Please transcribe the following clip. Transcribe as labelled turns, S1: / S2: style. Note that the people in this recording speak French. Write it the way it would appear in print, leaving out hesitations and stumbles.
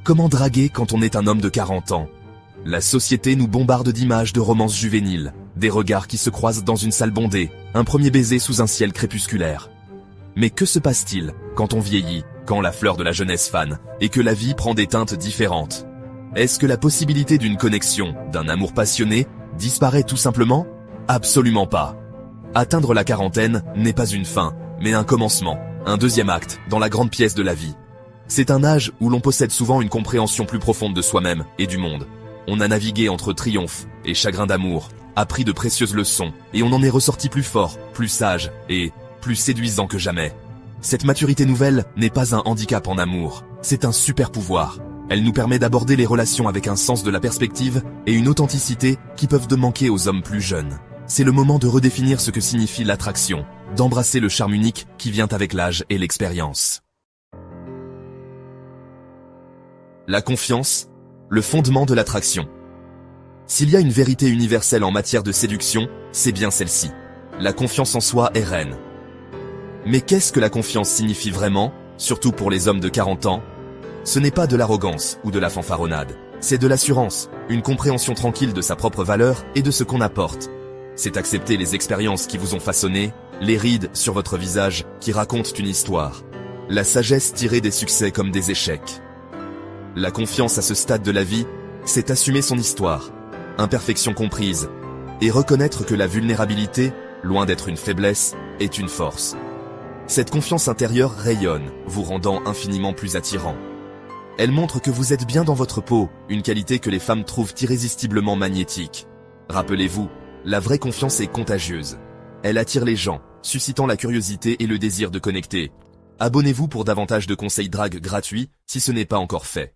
S1: Comment draguer quand on est un homme de 40 ans? La société nous bombarde d'images de romances juvéniles, des regards qui se croisent dans une salle bondée, un premier baiser sous un ciel crépusculaire. Mais que se passe-t-il quand on vieillit, quand la fleur de la jeunesse fane, et que la vie prend des teintes différentes? Est-ce que la possibilité d'une connexion, d'un amour passionné, disparaît tout simplement? Absolument pas. Atteindre la quarantaine n'est pas une fin, mais un commencement, un deuxième acte dans la grande pièce de la vie. C'est un âge où l'on possède souvent une compréhension plus profonde de soi-même et du monde. On a navigué entre triomphe et chagrin d'amour, appris de précieuses leçons, et on en est ressorti plus fort, plus sage et plus séduisant que jamais. Cette maturité nouvelle n'est pas un handicap en amour, c'est un super pouvoir. Elle nous permet d'aborder les relations avec un sens de la perspective et une authenticité qui peuvent de manquer aux hommes plus jeunes. C'est le moment de redéfinir ce que signifie l'attraction, d'embrasser le charme unique qui vient avec l'âge et l'expérience. La confiance, le fondement de l'attraction. S'il y a une vérité universelle en matière de séduction, c'est bien celle-ci. La confiance en soi est reine. Mais qu'est-ce que la confiance signifie vraiment, surtout pour les hommes de 40 ans? Ce n'est pas de l'arrogance ou de la fanfaronnade, c'est de l'assurance, une compréhension tranquille de sa propre valeur et de ce qu'on apporte. C'est accepter les expériences qui vous ont façonné, les rides sur votre visage qui racontent une histoire. La sagesse tirée des succès comme des échecs. La confiance à ce stade de la vie, c'est assumer son histoire, imperfection comprise, et reconnaître que la vulnérabilité, loin d'être une faiblesse, est une force. Cette confiance intérieure rayonne, vous rendant infiniment plus attirant. Elle montre que vous êtes bien dans votre peau, une qualité que les femmes trouvent irrésistiblement magnétique. Rappelez-vous, la vraie confiance est contagieuse. Elle attire les gens, suscitant la curiosité et le désir de connecter. Abonnez-vous pour davantage de conseils drague gratuits si ce n'est pas encore fait.